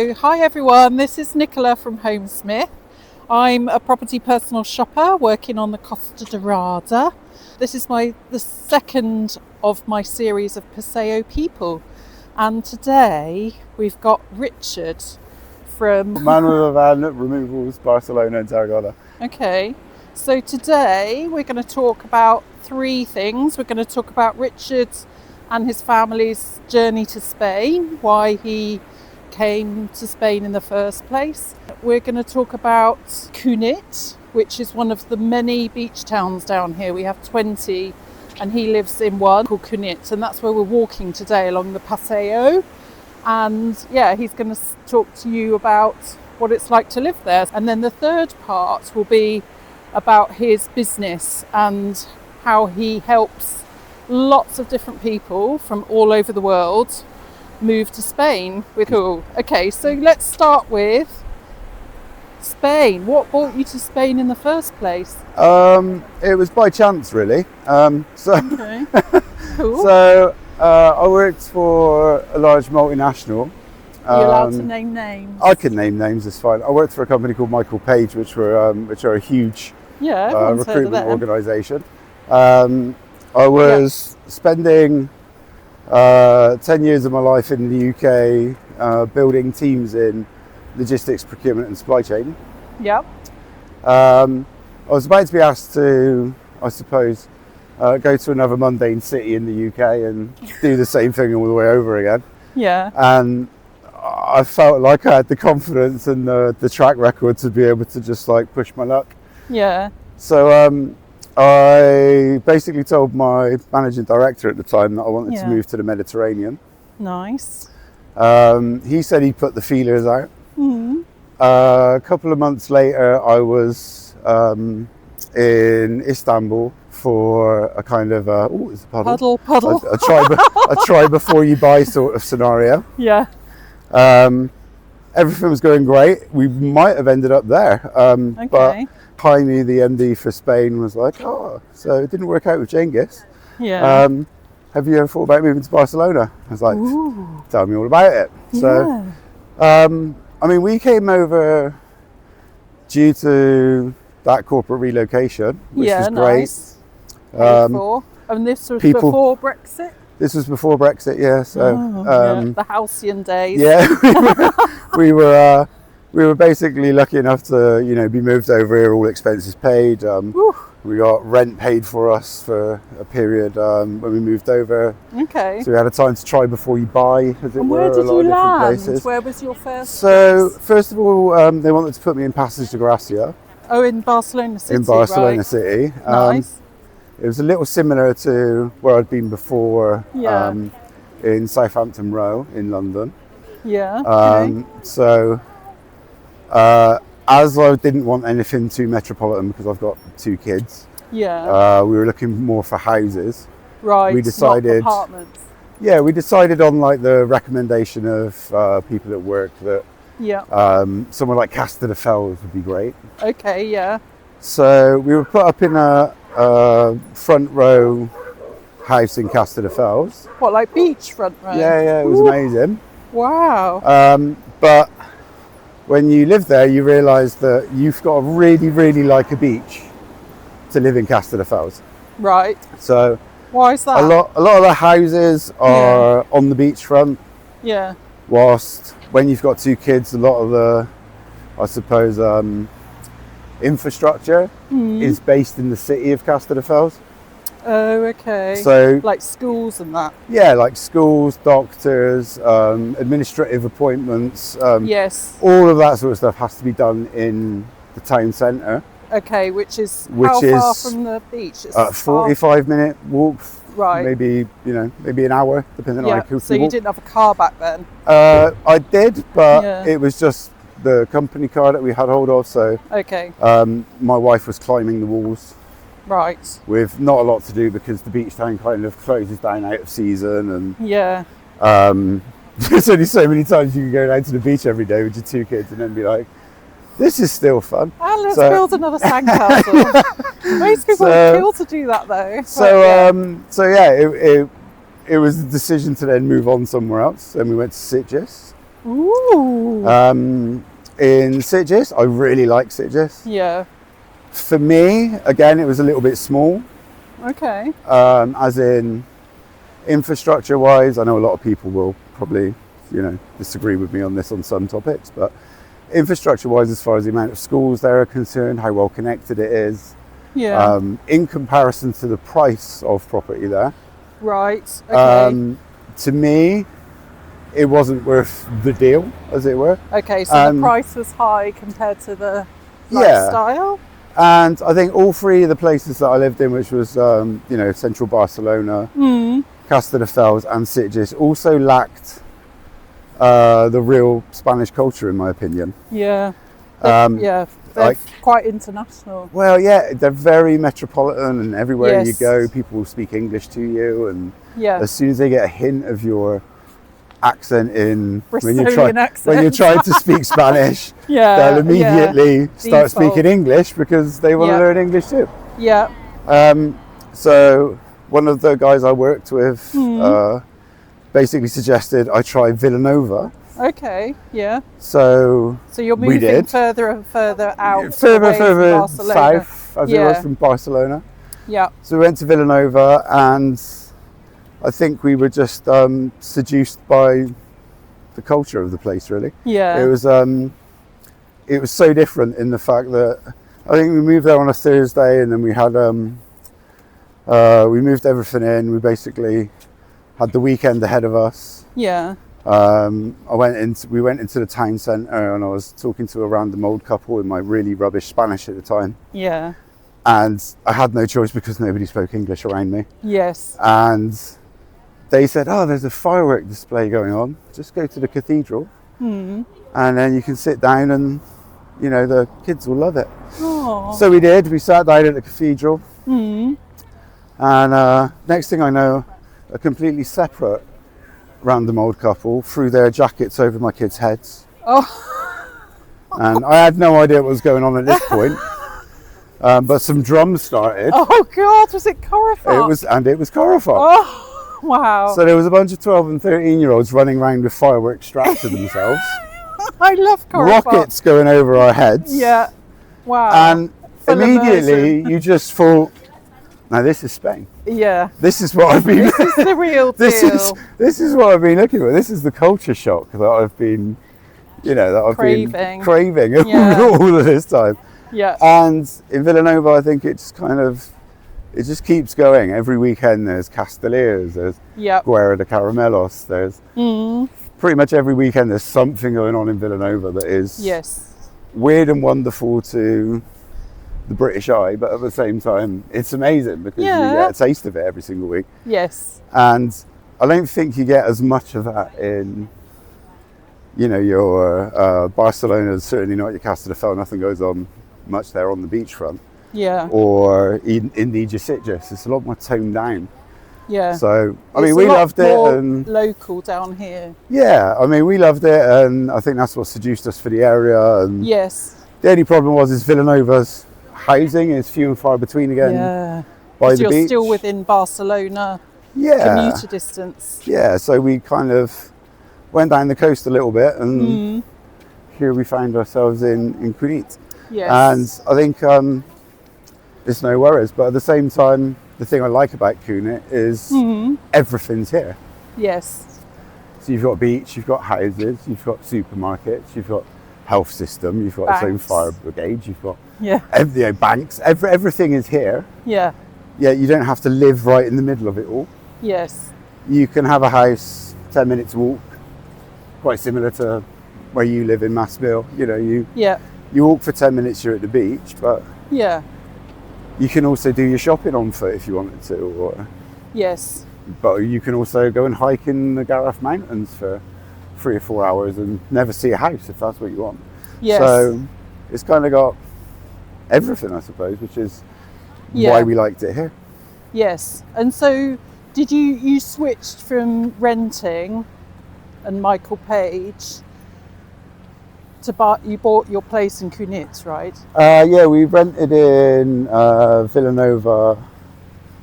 Hi everyone, this is Nicola from Homesmith. I'm a property personal shopper working on the Costa Dorada. This is the second of my series of Paseo people, and today we've got Richard from Man with a Van Removals, Barcelona and Tarragona. Okay, so today we're going to talk about three things. We're going to talk about Richard and his family's journey to Spain, why he came to Spain in the first place. We're going to talk about Cunit, which is one of the many beach towns down here. We have 20 and he lives in one called Cunit, and that's where we're walking today along the Paseo. And yeah, he's going to talk to you about what it's like to live there. And then the third part will be about his business and how he helps lots of different people from all over the world move to Spain. Cool. Okay, so let's start with Spain. What brought you to Spain in the first place? It was by chance, really. Okay. Cool. So I worked for a large multinational. Are you allowed to name names? I can name names, it's fine. I worked for a company called Michael Page, which are a huge recruitment organisation. I was spending 10 years of my life in the UK building teams in logistics, procurement and supply chain. Yep. I was about to be asked to, I suppose, go to another mundane city in the UK and do the same thing all the way over again. Yeah. And I felt like I had the confidence and the track record to be able to just like push my luck. Yeah. So I basically told my managing director at the time that I wanted to move to the Mediterranean. Nice. He said he'd put the feelers out. Mm-hmm. A couple of months later, I was in Istanbul for a kind of it's a puddle. Puddle. A try before you buy sort of scenario. Yeah. Everything was going great. We might have ended up there. But Jaime, the MD for Spain, was like, so it didn't work out with Cengiz. Yeah. Have you ever thought about moving to Barcelona? I was like, ooh, tell me all about it. So, I mean, we came over due to that corporate relocation, which was great. Nice. And this was before Brexit? This was before Brexit, yeah. So the halcyon days. Yeah, we were basically lucky enough to, be moved over here, all expenses paid. We got rent paid for us for a period when we moved over. Okay. So we had a time to try before you buy, as it were, a lot of different places. Where was your first? So first of all, they wanted to put me in Passage de Gracia. Oh, in Barcelona City. In Barcelona City. Nice. It was a little similar to where I'd been before. In Southampton Row in London. Yeah. So as I didn't want anything too metropolitan because I've got 2 kids. Yeah. We were looking more for houses. Right. We decided. Not apartments. Yeah, we decided on like the recommendation of people at work that somewhere like Castelldefels would be great. Okay. Yeah. So we were put up in a front row house in Castelldefels. What, like beachfront row? Yeah, it was amazing. Wow. But when you live there, you realise that you've got to really, really like a beach to live in Castelldefels. Right. So why is that? A lot of the houses are on the beachfront. Yeah. Whilst when you've got 2 kids, a lot of the, I suppose, infrastructure is based in the city of Castelldefels. Oh, okay. So like schools and that? Yeah, like schools, doctors, administrative appointments. Yes. All of that sort of stuff has to be done in the town centre. Okay, which is how far from the beach? It's 45-minute walk. Right. Maybe an hour, depending on how quickly So you didn't have a car back then? I did, but it was just the company car that we had hold of. So my wife was climbing the walls. Right. With not a lot to do because the beach town kind of closes down out of season, and there's only so many times you can go down to the beach every day with your 2 kids and then be like, this is still fun. And let's build another sandcastle. Most people would kill to do that though. It was a decision to then move on somewhere else, and we went to Sitges. Ooh. In Sitges, I really like Sitges. Yeah. For me, again, it was a little bit small. Okay. As in infrastructure-wise, I know a lot of people will probably, disagree with me on this on some topics, but infrastructure-wise, as far as the amount of schools there are concerned, how well connected it is, in comparison to the price of property there. Right. Okay. To me, it wasn't worth the deal, as it were. Okay, so the price was high compared to the lifestyle? And I think all three of the places that I lived in, which was, central Barcelona, Castelldefels and Sitges, also lacked the real Spanish culture, in my opinion. Yeah. They're quite international. Well, yeah, they're very metropolitan, and everywhere you go, people will speak English to you. And as soon as they get a hint of your accent when you're trying to speak Spanish, they'll immediately start speaking English because they want to learn English too. Yeah. So one of the guys I worked with basically suggested I try Vilanova. Okay, yeah. So you're moving further and further out, further south, as it was from Barcelona. Yeah. So we went to Vilanova, and I think we were just seduced by the culture of the place, really. Yeah. It was so different in the fact that I think we moved there on a Thursday, and then we had we moved everything in. We basically had the weekend ahead of us. Yeah. We went into the town centre, and I was talking to a random old couple in my really rubbish Spanish at the time. Yeah. And I had no choice because nobody spoke English around me. Yes. And they said, "Oh, there's a firework display going on. Just go to the cathedral, and then you can sit down, and the kids will love it." Aww. So we did. We sat down at the cathedral, and next thing I know, a completely separate random old couple threw their jackets over my kids' heads. Oh. And I had no idea what was going on at this point. But some drums started. Oh God, was it correfoc? It was correfoc. Oh, wow. So there was a bunch of 12 and 13-year-olds running around with fireworks strapped to themselves. I love correfoc. Rockets going over our heads. Yeah. Wow. And immediately you just thought, now this is Spain. Yeah. This is what I've been. This is the real deal. This is what I've been looking for. This is the culture shock that I've been, craving. Been craving all of this time. Yeah. And in Vilanova, I think it just keeps going. Every weekend there's Castelldefels, there's Guerra de Caramelos, there's pretty much every weekend there's something going on in Vilanova that is weird and wonderful to the British eye, but at the same time it's amazing because you get a taste of it every single week. Yes. And I don't think you get as much of that in your Barcelona, certainly not your Castelldefels. Nothing goes on much there on the beachfront. Yeah. Or indeed your Sitges. It's a lot more toned down. Yeah. So we loved it, and local down here. Yeah, we loved it, and I think that's what seduced us for the area. And yes. The only problem is Villanova's housing is few and far between again. Yeah. By the you're beach. Still within Barcelona. Yeah. Commuter distance. Yeah. So we kind of went down the coast a little bit, and here we found ourselves in Cunit. Yes. And I think it's no worries, but at the same time, the thing I like about Cunit is everything's here. Yes. So you've got a beach, you've got houses, you've got supermarkets, you've got health system, you've got its own fire brigade, you've got banks. Everything is here. Yeah. Yeah, you don't have to live right in the middle of it all. Yes. You can have a house 10 minutes walk, quite similar to where you live in Massville. You walk for 10 minutes, you're at the beach, but you can also do your shopping on foot if you wanted to. Or but you can also go and hike in the Garraf Mountains for 3 or 4 hours and never see a house if that's what you want. Yes. So it's kind of got everything, I suppose, which is why we liked it here. Yes. And so did you switched from renting and Michael Page you bought your place in Cunit, right? We rented in Vilanova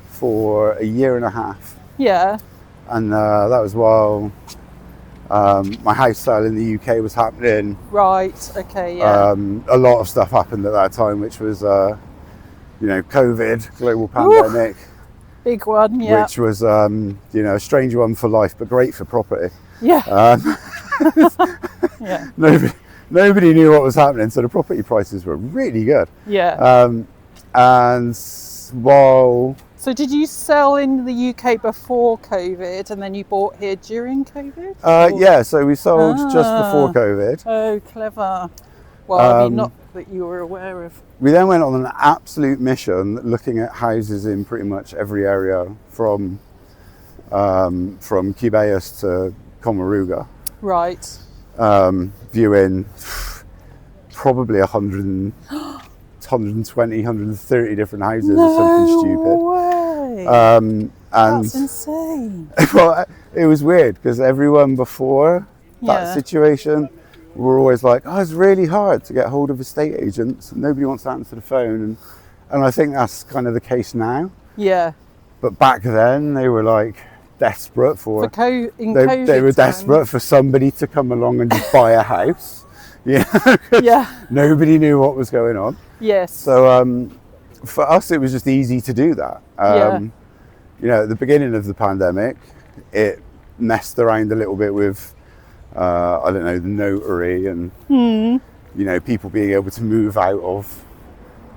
for a year and a half. Yeah. And that was while My house sale in the UK was happening. Right. Okay. Yeah. A lot of stuff happened at that time, which was, COVID, global pandemic. Oof, big one. Yeah. Which was, a strange one for life, but great for property. Yeah. Yeah. Nobody knew what was happening, so the property prices were really good. Yeah. And while... So did you sell in the UK before COVID and then you bought here during COVID? Yeah, so we sold just before COVID. Oh, clever. Well, not that you were aware of. We then went on an absolute mission looking at houses in pretty much every area from Cubellas to Comaruga. Right. Viewing probably 120, 130 different houses or something stupid. Way. And that's insane. Well, it was weird because everyone before that situation were always like, oh, it's really hard to get hold of estate agents and nobody wants to answer the phone. And I think that's kind of the case now. Yeah. But back then they were like desperate for COVID they were desperate for somebody to come along and just buy a house. Yeah. Nobody knew what was going on. Yes. So for us, it was just easy to do that. At the beginning of the pandemic, it messed around a little bit with, the notary and, people being able to move out of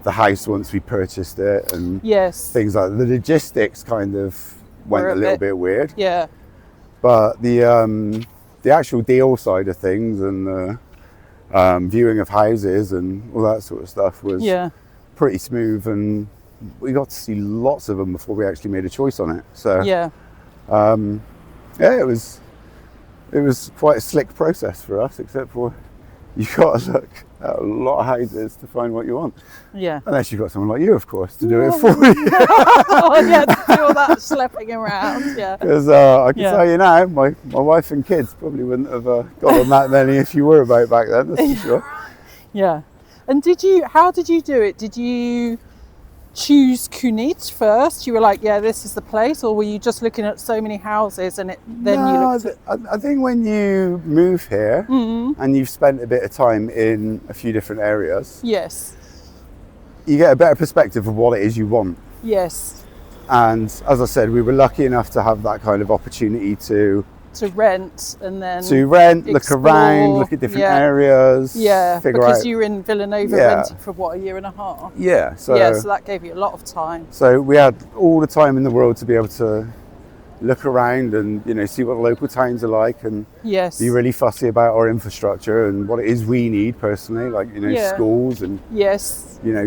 the house once we purchased it and things like that. The logistics kind of went a little bit weird. Yeah. But the actual deal side of things and the viewing of houses and all that sort of stuff was pretty smooth, and we got to see lots of them before we actually made a choice on it. So it was quite a slick process for us, except for you got to look at a lot of houses to find what you want. Yeah. Unless you've got someone like you, of course, to do it for you. Oh, yeah, to do all that schlepping around, yeah. Because I can tell you now, my wife and kids probably wouldn't have got on that many if you were about back then, that's for sure. Yeah. And how did you do it? Did you choose Cunit first? You were like, yeah, this is the place, or were you just looking at so many houses and you looked at... I think when you move here and you've spent a bit of time in a few different areas, you get a better perspective of what it is you want. Yes. And as I said, we were lucky enough to have that kind of opportunity to rent and then look around, look at different areas. Yeah, figure because out. You were in Vilanova renting for a year and a half. Yeah, so that gave you a lot of time. So we had all the time in the world to be able to look around and see what the local towns are like and be really fussy about our infrastructure and what it is we need personally, like schools and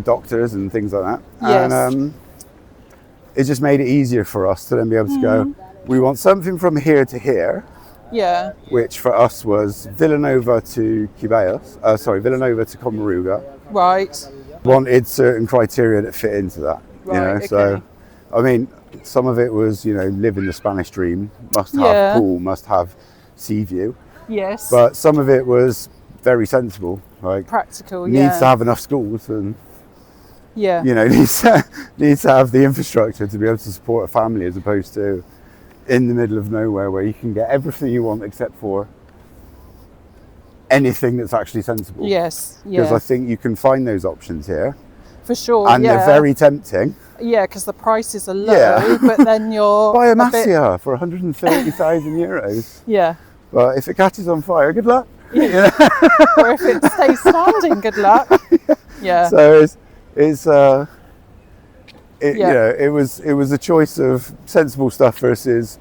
doctors and things like that. Yes. And it just made it easier for us to then be able to go, we want something from here to here. Yeah. Which for us was Vilanova to Vilanova to Comaruga. Right. Wanted certain criteria that fit into that. Right, So I mean, some of it was, living the Spanish dream, must have pool, must have sea view. Yes. But some of it was very sensible, like practical, needs to have enough schools and needs to have the infrastructure to be able to support a family, as opposed to in the middle of nowhere where you can get everything you want except for anything that's actually sensible. Yes. Because I think you can find those options here. For sure, and they're very tempting. Yeah, because the prices are low, but then you're... Buy a Masia for 130,000 euros. Yeah. But if it catches on fire, good luck. Yeah. Or if it stays standing, good luck. Yeah. So it was a choice of sensible stuff versus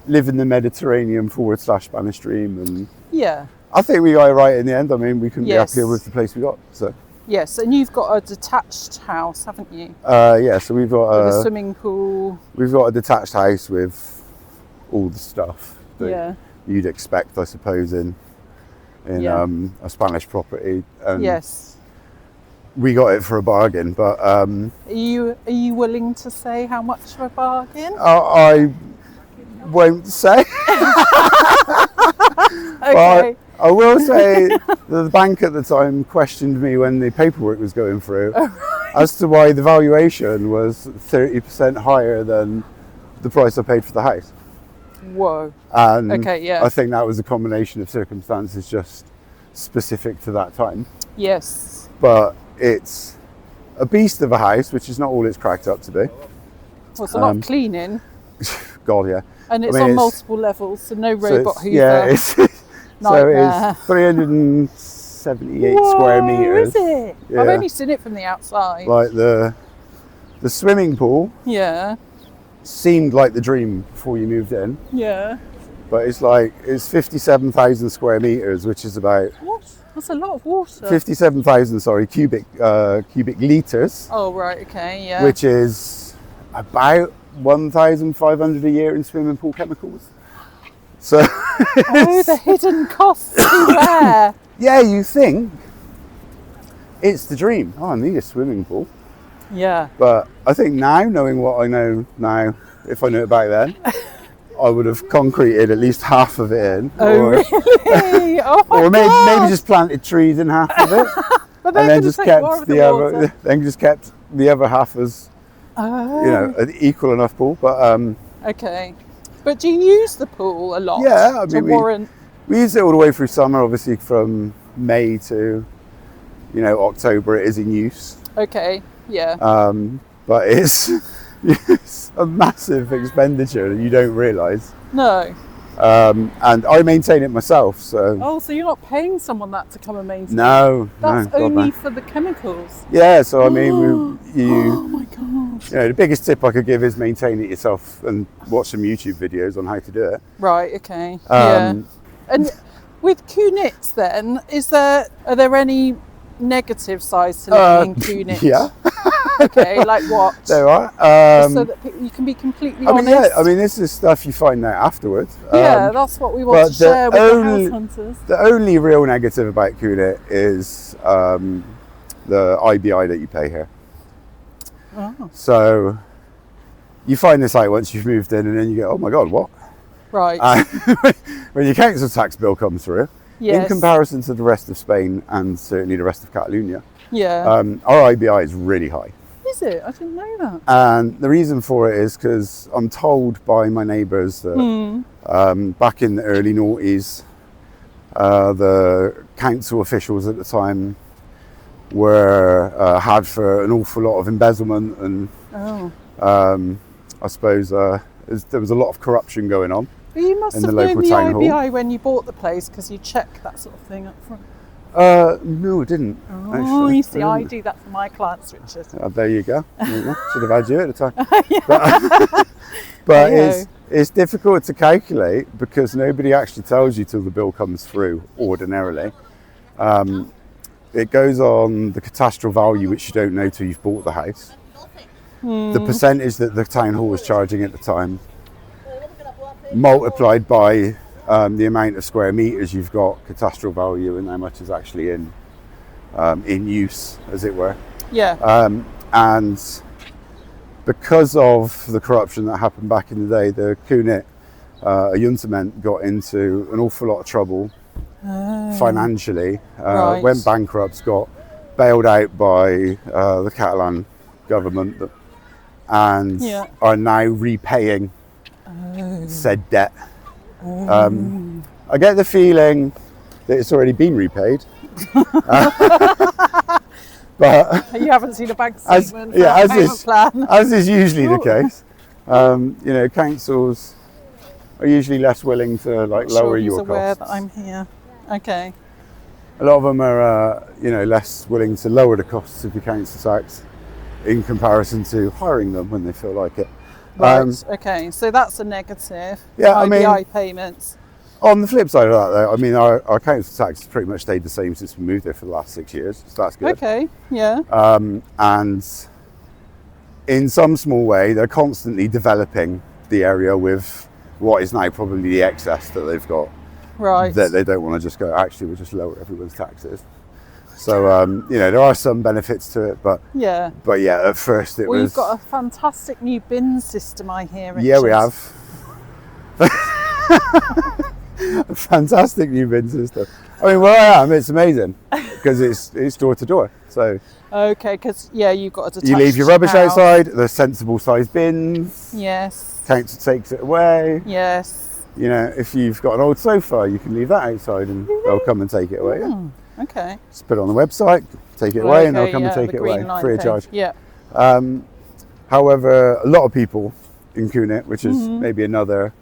live in the Mediterranean / Spanish dream, and I think we got it right in the end. I mean, we couldn't be happier with the place we got. So yes, and you've got a detached house, haven't you? So we've got a swimming pool. We've got a detached house with all the stuff that you'd expect, I suppose, in a Spanish property. And we got it for a bargain, but are you willing to say how much of a bargain? I won't say. Okay. I will say that the bank at the time questioned me when the paperwork was going through as to why the valuation was 30% higher than the price I paid for the house. Whoa. And okay, yeah. I think that was a combination of circumstances just specific to that time. Yes. But it's a beast of a house, which is not all it's cracked up to be. Well, it's a lot of cleaning. God, yeah. And it's on multiple levels, so no robot Hoover. Yeah, it's 378 square meters. Is it? Yeah. I've only seen it from the outside. Like the swimming pool. Yeah. Seemed like the dream before you moved in. Yeah. But it's 57,000 square meters, which is about. What? That's a lot of water. 57,000, cubic liters. Oh right, okay, yeah. Which is about 1,500 a year in swimming pool chemicals. So. Oh, the hidden costs there. Yeah, you think it's the dream. Oh, I need a swimming pool. Yeah. But I think now, knowing what I know now, if I knew it back then, I would have concreted at least half of it in. Oh, really? Oh my or maybe just planted trees in half of it, but and then just kept the other half as an equal enough pool. But okay. But do you use the pool a lot? Yeah, I mean, we use it all the way through summer. Obviously, from May to October, it is in use. Okay. Yeah. But it's a massive expenditure that you don't realise. No. And I maintain it myself, so. Oh, so you're not paying someone that to come and maintain? No. That's only for the chemicals. Yeah. So I mean, oh my gosh. The biggest tip I could give is maintain it yourself and watch some YouTube videos on how to do it. Right. Okay. Yeah. And with Cunit, then, are there any negative sides to living in Cunit? Yeah. Okay, like what? There are. So that you can be completely honest. I mean, this is stuff you find out afterwards. Yeah, that's what we want to share with the house hunters. The only real negative about Cunit is the IBI that you pay here. Oh. So you find this out once you've moved in, and then you go, oh my God, what? Right. When your council tax bill comes through, yes. In comparison to the rest of Spain and certainly the rest of Catalonia, yeah. Our IBI is really high. Is it? I didn't know that. And the reason for it is because I'm told by my neighbours that back in the early noughties, the council officials at the time were had for an awful lot of embezzlement and I suppose there was a lot of corruption going on. But you must have known the IBI when you bought the place because you check that sort of thing up front. No, I didn't. Oh, actually. You see, I do that for my clients, Richard. There you go. Should have had you at the time. But it's difficult to calculate because nobody actually tells you till the bill comes through ordinarily. It goes on the cadastral value, which you don't know till you've bought the house. The percentage that the town hall was charging at the time, multiplied by the amount of square meters you've got cadastral value and how much is actually in use, as it were. Yeah. And because of the corruption that happened back in the day, the Cunit Ayuntament got into an awful lot of trouble financially. Right. Went bankrupt, got bailed out by the Catalan government, and are now repaying said debt. I get the feeling that it's already been repaid. But you haven't seen a bank statement as is usually the case. Councils are usually less willing to lower your costs. Aware that I'm here. Okay. A lot of them are less willing to lower the costs of your council tax in comparison to hiring them when they feel like it. Right. Okay. So that's a negative. Yeah. IBI payments. On the flip side of that, though, I mean, our council tax has pretty much stayed the same since we moved there for the last 6 years, so that's good. Okay, yeah. And in some small way, they're constantly developing the area with what is now probably the excess that they've got. Right. That they don't want to just go, actually, we'll just lower everyone's taxes. So, there are some benefits to it, but yeah, at first it was... Well, you've got a fantastic new bin system, I hear, Richard. Yeah, we have. A fantastic new bin system. I mean, where I am, it's amazing because it's door to door. So okay, because you've got a detached you leave your rubbish outside. They're sensible sized bins. Yes. Council takes it away. Yes. You know, if you've got an old sofa, you can leave that outside and they'll come and take it away. Okay. Just put it on the website, take it away, and they'll come and take it away free of charge. Yeah. However, a lot of people in Cunit, which is maybe another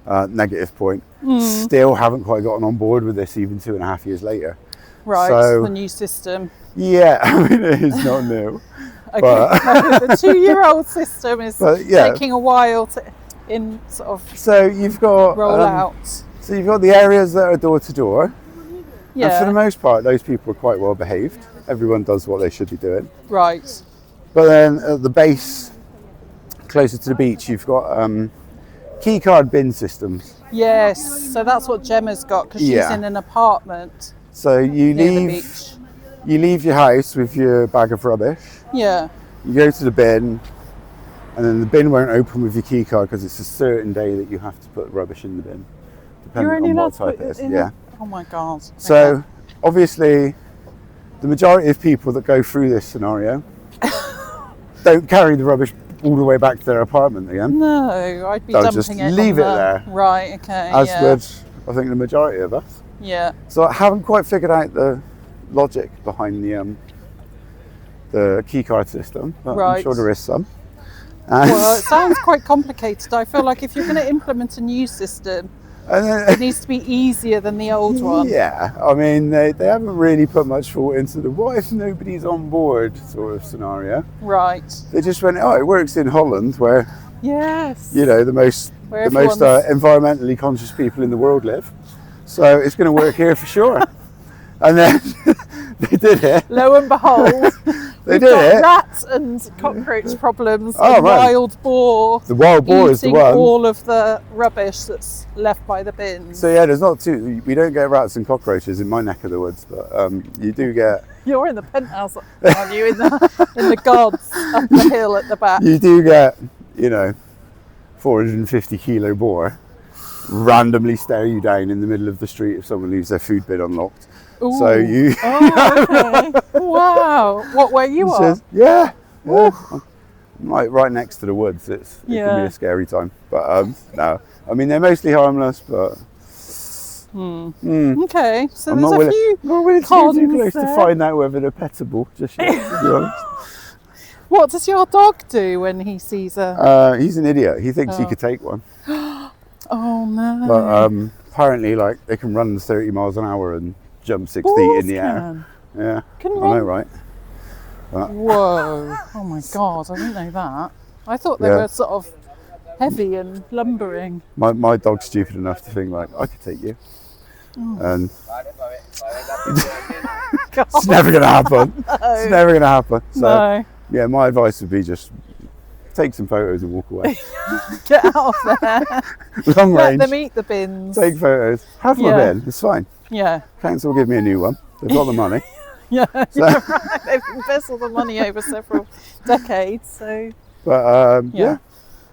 negative point, still haven't quite gotten on board with this even 2.5 years later. Right, so, the new system. Yeah, I mean, it is not new. Okay, the 2-year-old system is taking a while to So you've got roll out. So you've got the areas that are door to door. Yeah. And for the most part, those people are quite well behaved. Everyone does what they should be doing. Right. But then at the base, closer to the beach, you've got key card bin systems. Yes, so that's what Gemma's got because she's in an apartment. So you near the beach. You leave your house with your bag of rubbish. Yeah. You go to the bin, and then the bin won't open with your key card because it's a certain day that you have to put rubbish in the bin, depending on what type it is. Yeah. Oh my God. So obviously, the majority of people that go through this scenario don't carry the rubbish all the way back to their apartment again. No, I'd be They'll dumping just it leave on it there. Right. Okay. As would, I think, the majority of us. Yeah. So I haven't quite figured out the logic behind the key card system, but I'm sure there is some. Well, it sounds quite complicated. I feel like if you're going to implement a new system, it needs to be easier than the old one. Yeah, I mean, they haven't really put much thought into the what if nobody's on board sort of scenario. Right. They just went, oh, it works in Holland where, you know, the most environmentally conscious people in the world live. So it's going to work here for sure. And then they did it. Lo and behold, we've got rat and cockroach problems. And wild boar. The wild boar is the one. All of the rubbish that's left by the bins. So yeah, there's not too. We don't get rats and cockroaches in my neck of the woods, but you do get. You're in the penthouse, aren't you? In the gods up the hill at the back. You do get, 450 kilo boar randomly stare you down in the middle of the street if someone leaves their food bin unlocked. Ooh. So you. Okay. Wow. What, where you are? Yeah. I'm like right next to the woods. It can be a scary time. But no. I mean, they're mostly harmless, but. Okay. So I'm there's a few not really cons too close there. to find out whether they're petable just yet, to be honest. What does your dog do when he sees a... he's an idiot. He thinks he could take one. Oh no. But apparently, like, they can run 30 miles an hour and jump 6 feet in the air. Yeah. I know, right? But. Whoa. Oh my God, I didn't know that. I thought they were sort of heavy and lumbering. My dog's stupid enough to think, like, I could take you. And it's never going to happen. No. It's never going to happen. So, yeah, my advice would be just take some photos and walk away. Get out of there. Long range. Let them eat the bins. Take photos. Have my bin. It's fine. Yeah. Council will give me a new one. They've got the money. Yeah, so. You're right. They've embezzled the money over several decades. So. But yeah.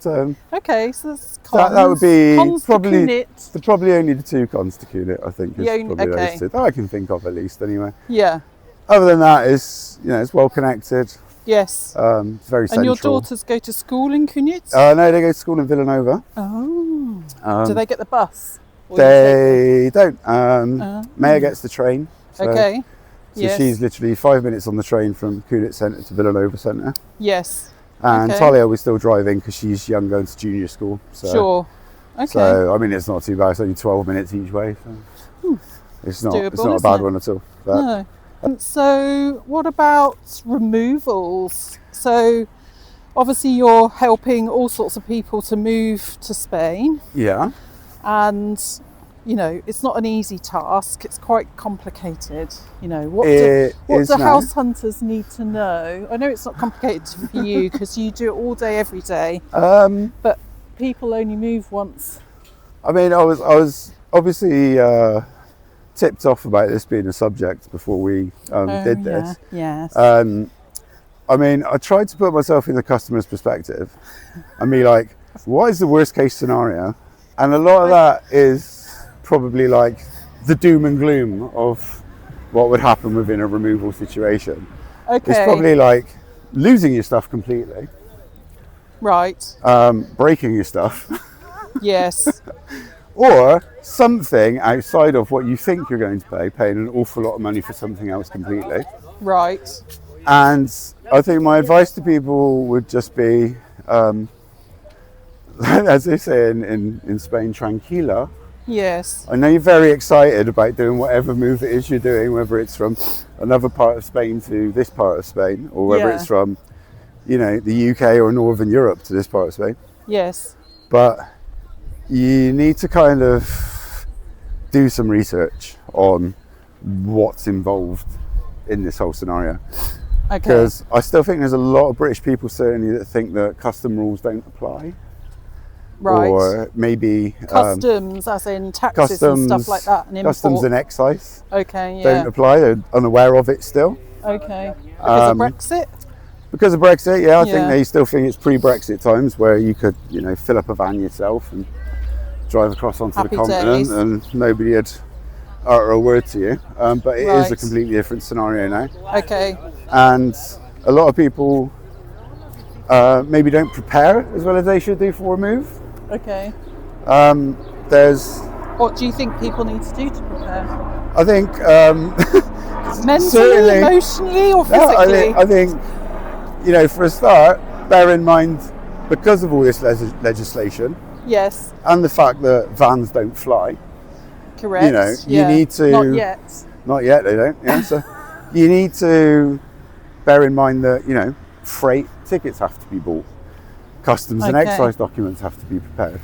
So. Okay, so that's cons. That would be cons probably only the 2 cons to Cunit, I think. Is probably those 2 that I can think of at least, anyway. Yeah. Other than that, it's it's well connected. Yes. It's very central. And your daughters go to school in Cunit? No, they go to school in Vilanova. Oh. Do they get the bus? They don't. Maya gets the train. So, okay. So she's literally 5 minutes on the train from Cunit Centre to Vilanova Centre. Yes. And Talia was still driving because she's young, going to junior school. So, sure. Okay. So I mean, it's not too bad. It's only 12 minutes each way. So it's not. Doable, it's not a bad one at all. But, no. And so, what about removals? So, obviously, you're helping all sorts of people to move to Spain. Yeah. And, it's not an easy task. It's quite complicated. What do house hunters need to know? I know it's not complicated for you because you do it all day, every day. But people only move once. I mean, I was obviously tipped off about this being a subject before we did this. Yes. I mean, I tried to put myself in the customer's perspective and be like, what is the worst case scenario? And a lot of that is probably like the doom and gloom of what would happen within a removal situation. Okay. It's probably like losing your stuff completely. Right. Breaking your stuff. Yes. or something outside of what you think you're going to pay, paying an awful lot of money for something else completely. Right. And I think my advice to people would just be, as they say in Spain, tranquila. Yes. I know you're very excited about doing whatever move it is you're doing, whether it's from another part of Spain to this part of Spain, or whether it's from, the UK or Northern Europe to this part of Spain. Yes. But you need to kind of do some research on what's involved in this whole scenario. Okay. Because I still think there's a lot of British people certainly that think that custom rules don't apply. Right. Or maybe customs, as in taxes and stuff like that, and customs and excise. Okay, don't apply. They're unaware of it still. Okay. Because of Brexit. Because of Brexit, I think they still think it's pre-Brexit times where you could, fill up a van yourself and drive across onto the continent, and nobody would utter a word to you. But it is a completely different scenario now. Okay. And a lot of people maybe don't prepare as well as they should do for a move. Okay. What do you think people need to do to prepare? I think mentally, emotionally, or physically? I think for a start, bear in mind, because of all this legislation, yes, and the fact that vans don't fly. Correct. You need to. Not yet. They don't. Yeah. So you need to bear in mind that freight tickets have to be bought. Customs and excise documents have to be prepared.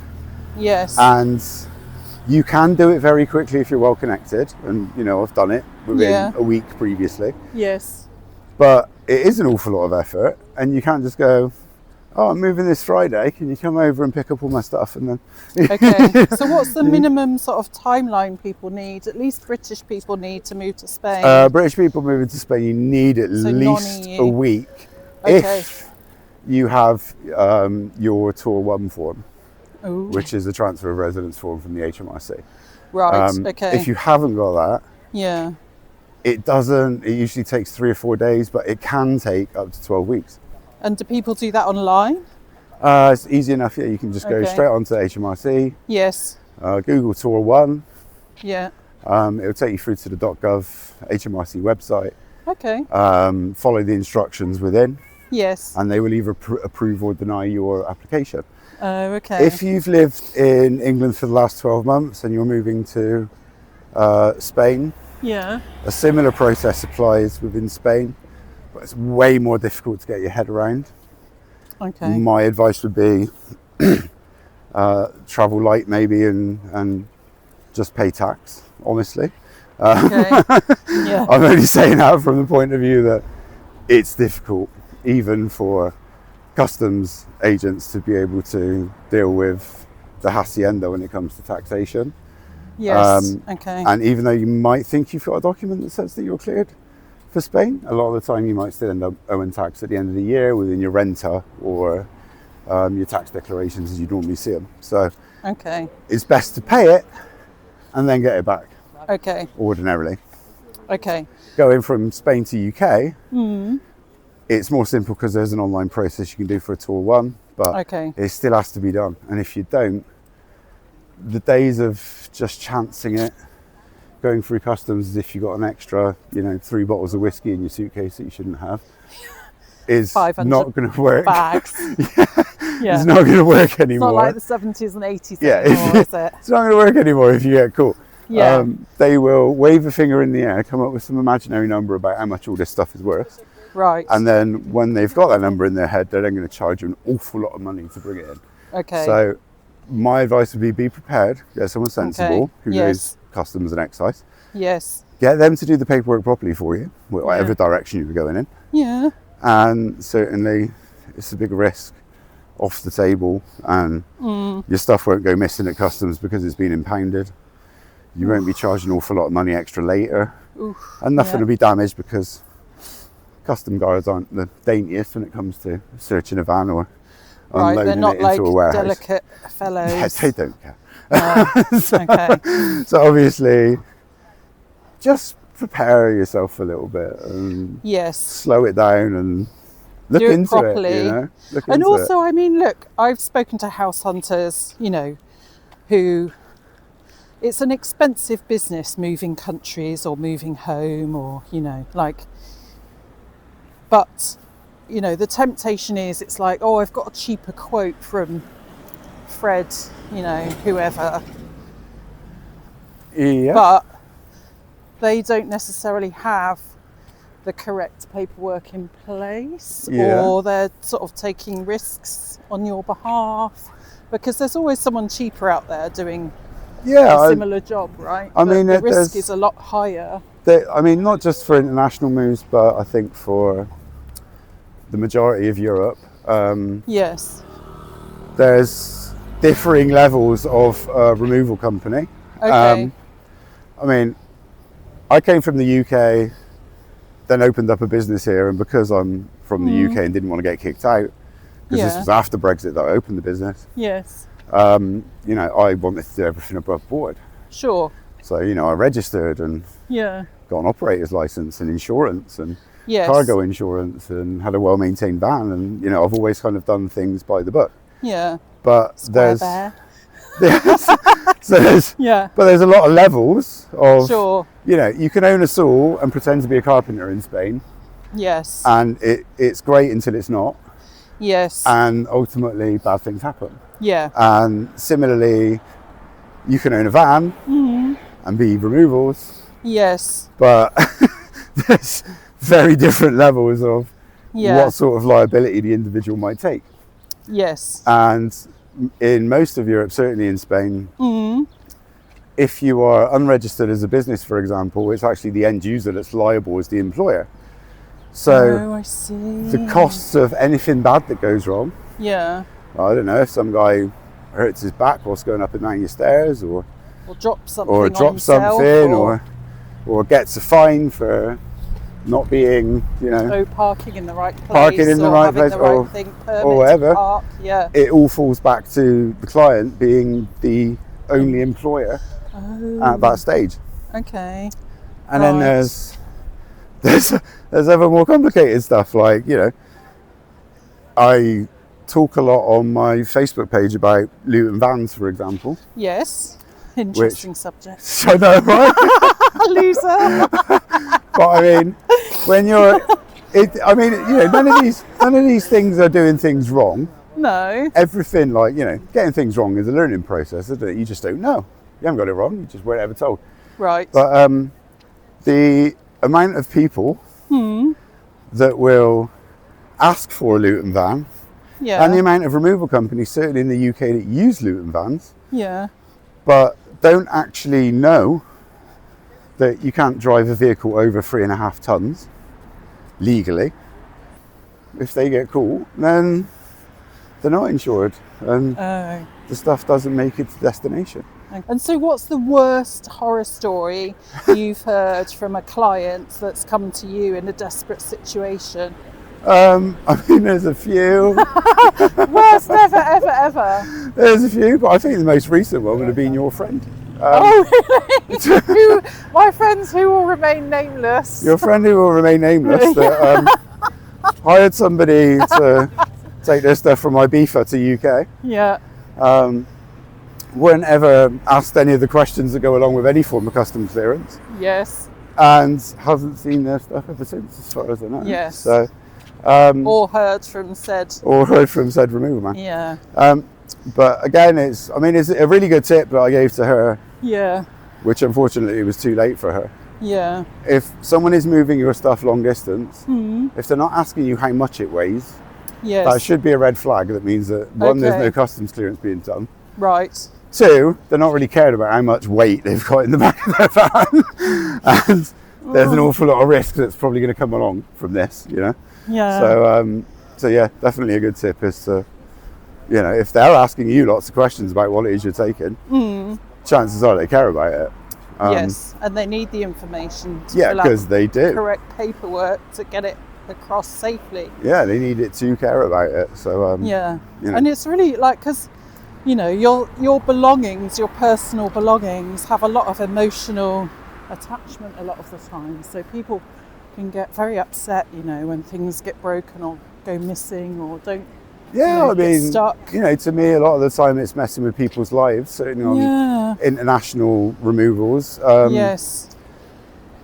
Yes. And you can do it very quickly if you're well connected. And, I've done it within a week previously. Yes. But it is an awful lot of effort. And you can't just go, oh, I'm moving this Friday. Can you come over and pick up all my stuff? And then. Okay. So what's the minimum sort of timeline people need, at least British people need, to move to Spain? British people moving to Spain, you need at least a week. Okay. If you have your Tour 1 form, which is the transfer of residence form from the HMRC. Right, okay. If you haven't got that, it usually takes 3 or 4 days, but it can take up to 12 weeks. And do people do that online? It's easy enough, you can just go straight onto HMRC. Yes. Google Tour 1. Yeah. It'll take you through to the .gov HMRC website. Okay. Follow the instructions within. Yes. And they will either approve or deny your application. Oh, okay. If you've lived in England for the last 12 months and you're moving to Spain, a similar process applies within Spain, but it's way more difficult to get your head around. Okay. My advice would be travel light maybe and just pay tax, honestly. Okay. I'm only saying that from the point of view that it's difficult, even for customs agents, to be able to deal with the hacienda when it comes to taxation. Yes. Okay. And even though you might think you've got a document that says that you're cleared for Spain, a lot of the time you might still end up owing tax at the end of the year within your renta or your tax declarations as you normally see them. So it's best to pay it and then get it back. Okay. Ordinarily. Okay. Going from Spain to UK, it's more simple because there's an online process you can do for a Tour 1, but it still has to be done. And if you don't, the days of just chancing it, going through customs as if you got an extra, 3 bottles of whiskey in your suitcase that you shouldn't have, is not going to work. Bags. It's not going to work anymore. It's not like the 70s and 80s anymore, is it? It's not going to work anymore if you get caught. Yeah. They will wave a finger in the air, come up with some imaginary number about how much all this stuff is worth. Right. And then when they've got that number in their head, they're then going to charge you an awful lot of money to bring it in. Okay. So my advice would be prepared. Get someone sensible who knows customs and excise. Yes. Get them to do the paperwork properly for you, whatever direction you're going in. Yeah. And certainly it's a big risk off the table, and your stuff won't go missing at customs because it's been impounded. You won't be charged an awful lot of money extra later. And nothing will be damaged because custom guards aren't the daintiest when it comes to searching a van or unloading it into a warehouse. Delicate fellows. Yeah, they don't care. So obviously, just prepare yourself a little bit and slow it down and look into properly. it. I mean, look, I've spoken to house hunters, who it's an expensive business, moving countries or moving home, or but the temptation is, it's like, oh, I've got a cheaper quote from Fred, whoever. Yeah. But they don't necessarily have the correct paperwork in place, or they're sort of taking risks on your behalf, because there's always someone cheaper out there doing a similar job, right? The risk is a lot higher. Not just for international moves, but I think for the majority of Europe, yes, there's differing levels of removal company. Okay. I came from the UK, then opened up a business here, and because I'm from the UK and didn't want to get kicked out, because this was after Brexit that I opened the business. Yes. I wanted to do everything above board. Sure. So, I registered and got an operator's license and insurance and cargo insurance, and had a well-maintained van, and I've always kind of done things by the book. Yeah. But Square there's a lot of levels of, you can own a saw and pretend to be a carpenter in Spain. Yes. And it's great until it's not. Yes. And ultimately bad things happen. Yeah. And similarly, you can own a van and be removals. Yes. But there's very different levels of what sort of liability the individual might take. Yes. And in most of Europe, certainly in Spain, if you are unregistered as a business, for example, it's actually the end user that's liable as the employer. So I see. The costs of anything bad that goes wrong. Yeah. I don't know, if some guy hurts his back whilst going up and down your stairs, or drops something, or gets a fine for not being, parking in the right place, or whatever. Park. Yeah. It all falls back to the client being the only employer at that stage. Okay. And then there's ever more complicated stuff, like, I talk a lot on my Facebook page about loot and vans, for example. Yes. Interesting subject. I know, right? Loser. But when you're, none of these things are doing things wrong. No. Everything, getting things wrong is a learning process, isn't it? You just don't know. You haven't got it wrong. You just weren't ever told. Right. But the amount of people that will ask for a loot and van, and the amount of removal companies, certainly in the UK, that use loot and vans, but don't actually know that you can't drive a vehicle over 3.5 tons legally. If they get caught, then they're not insured, and the stuff doesn't make it to destination. And so what's the worst horror story you've heard from a client that's come to you in a desperate situation? There's a few. Worst ever. There's a few, but I think the most recent one would have been your friend. Really? My friends who will remain nameless. Your friend who will remain nameless that hired somebody to take their stuff from Ibiza to UK. Yeah. Weren't ever asked any of the questions that go along with any form of customs clearance. Yes. And hasn't seen their stuff ever since, as far as I know. Yes. So, or heard from said removal man. Yeah. But again, it's a really good tip that I gave to her. Yeah. Which unfortunately was too late for her. Yeah. If someone is moving your stuff long distance, if they're not asking you how much it weighs, that should be a red flag. That means that one, there's no customs clearance being done. Right. Two, they're not really cared about how much weight they've got in the back of their van, and there's an awful lot of risk that's probably going to come along from this. Yeah. So yeah, definitely a good tip is to, if they're asking you lots of questions about what it is you're taking, chances are they care about it. Yes, and they need the information to fill out because they do correct paperwork to get it across safely. Yeah, they need it to care about it. So and it's really because your belongings, your personal belongings, have a lot of emotional attachment a lot of the time. So people can get very upset, when things get broken or go missing or don't Yeah, I mean, stuck. you know, to me, a lot of the time it's messing with people's lives, certainly on international removals. Yes.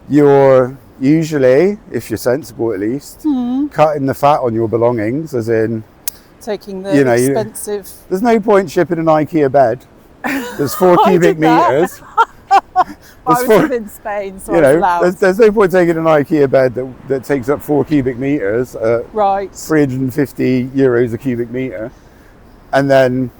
You're usually, if you're sensible at least, cutting the fat on your belongings, as in taking the expensive. There's no point shipping an IKEA bed. There's 4 cubic meters. I was in Spain, so I was allowed. There's no point taking an IKEA bed that takes up 4 cubic meters at 350 euros a cubic meter, and then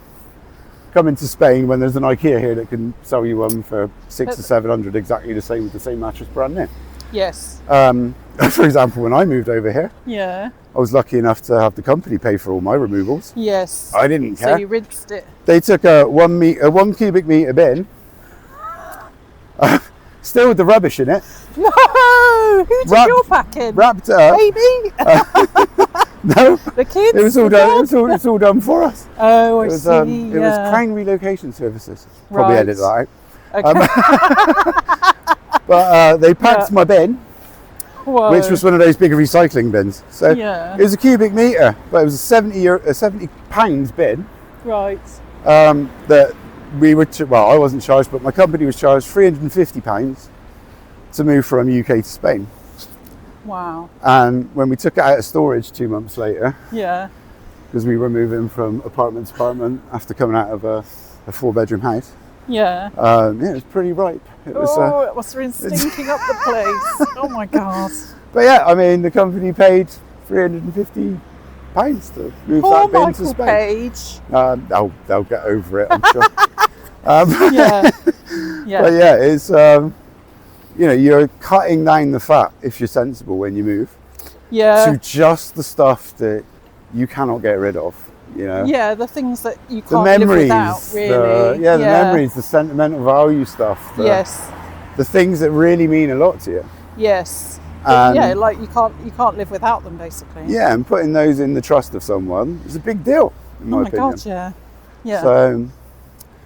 coming to Spain when there's an IKEA here that can sell you one for 600 or 700, exactly the same with the same mattress brand new. Yes. For example, when I moved over here, I was lucky enough to have the company pay for all my removals. Yes. I didn't care. So you rinsed it. They took a 1 cubic meter bin. Still with the rubbish in it. No! Who did your packing? Wrapped it up. Baby? No. The kids? It was all done. It's all done for us. Oh, I see. It was Crown Relocation Services. Probably edit that out. Okay. But they packed my bin, which was one of those big recycling bins. So it was a cubic meter, but it was a 70 pounds bin. Right. That we were, I wasn't charged, but my company was charged £350 to move from UK to Spain. Wow. And when we took it out of storage 2 months later, because we were moving from apartment to apartment after coming out of a 4-bedroom house. It was pretty ripe. It must have been stinking up the place. Oh my God. But yeah, I mean, the company paid £350 to move that bin to Spain. Page. They'll get over it, I'm sure. But yeah, it's you're cutting down the fat if you're sensible when you move. To just the stuff that you cannot get rid of. The things that you can't live without, really. The memories, the sentimental value stuff. The things that really mean a lot to you. Yes. Like you can't live without them, basically. Yeah, and putting those in the trust of someone is a big deal, in my opinion. God, yeah. So,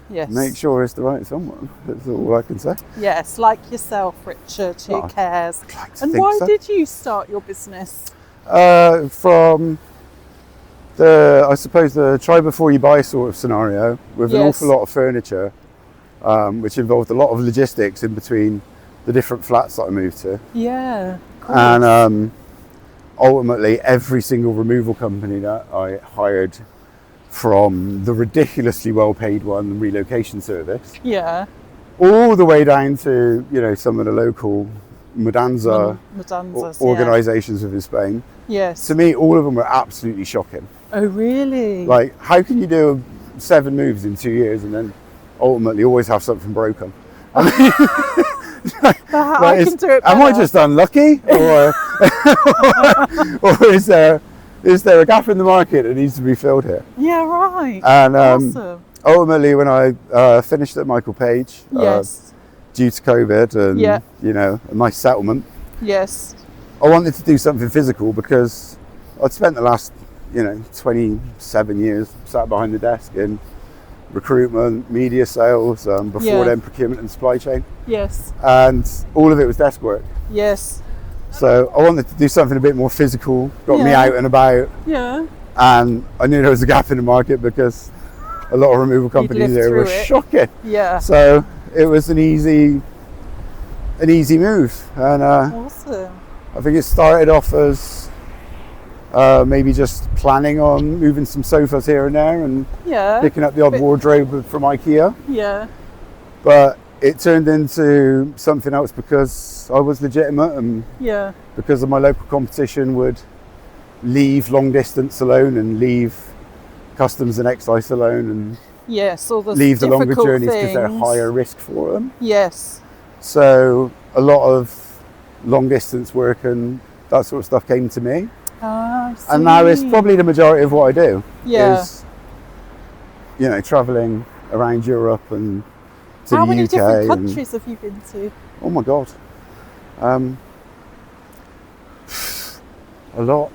make sure it's the right someone. That's all I can say. Yes, like yourself, Richard, who cares. And why did you start your business? From the try before you buy sort of scenario, with an awful lot of furniture, which involved a lot of logistics in between the different flats that I moved to. Yeah. And ultimately, every single removal company that I hired, from the ridiculously well-paid one, the relocation service, all the way down to some of the local Mudanza organisations within Spain. Yes. To me, all of them were absolutely shocking. Oh, really? Like, how can you do 7 moves in 2 years and then ultimately always have something broken? I mean, I can do it better. Am I just unlucky, or or is there a gap in the market that needs to be filled here? Yeah, right. And awesome. Ultimately, when I finished at Michael Page, due to COVID and a nice settlement, I wanted to do something physical because I'd spent the last 27 years sat behind the desk in recruitment, media sales, before then procurement and supply chain. Yes. And all of it was desk work. Yes. So I wanted to do something a bit more physical, got me out and about. Yeah. And I knew there was a gap in the market because a lot of removal companies there were shocking. Yeah. So it was an easy move. And awesome. I think it started off as maybe just planning on moving some sofas here and there and picking up the odd wardrobe from IKEA. Yeah. But it turned into something else because I was legitimate and because of my local competition would leave long distance alone and leave customs and excise alone and leave the longer journeys because they're higher risk for them. Yes. So a lot of long distance work and that sort of stuff came to me. And now it's probably the majority of what I do. Is, travelling around Europe and to the UK. How many different countries have you been to? Oh my God. A lot.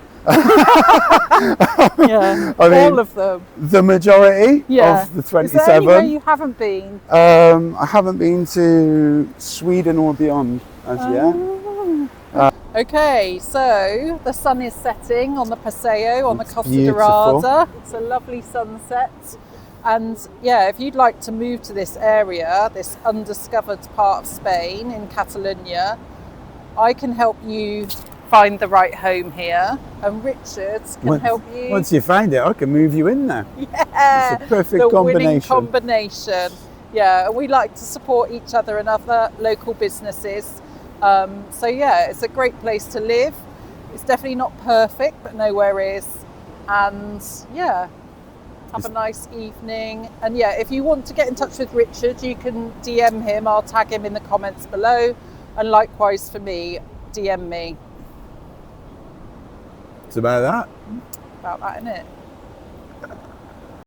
All of them. The majority of the 27. Is there anywhere you haven't been? I haven't been to Sweden or beyond as yet. Okay, so the sun is setting on the Paseo on the Costa Dorada. It's a lovely sunset. And yeah, if you'd like to move to this area, this undiscovered part of Spain in Catalonia, I can help you find the right home here, and Richard can help you. Once you find it, I can move you in there. Yeah, it's a perfect combination. Winning combination. Yeah, and we like to support each other and other local businesses. So yeah, it's a great place to live. It's definitely not perfect, but nowhere is. And yeah, have a nice evening. And yeah, if you want to get in touch with Richard, you can DM him. I'll tag him in the comments below. And likewise for me, DM me. It's about that. About that, innit?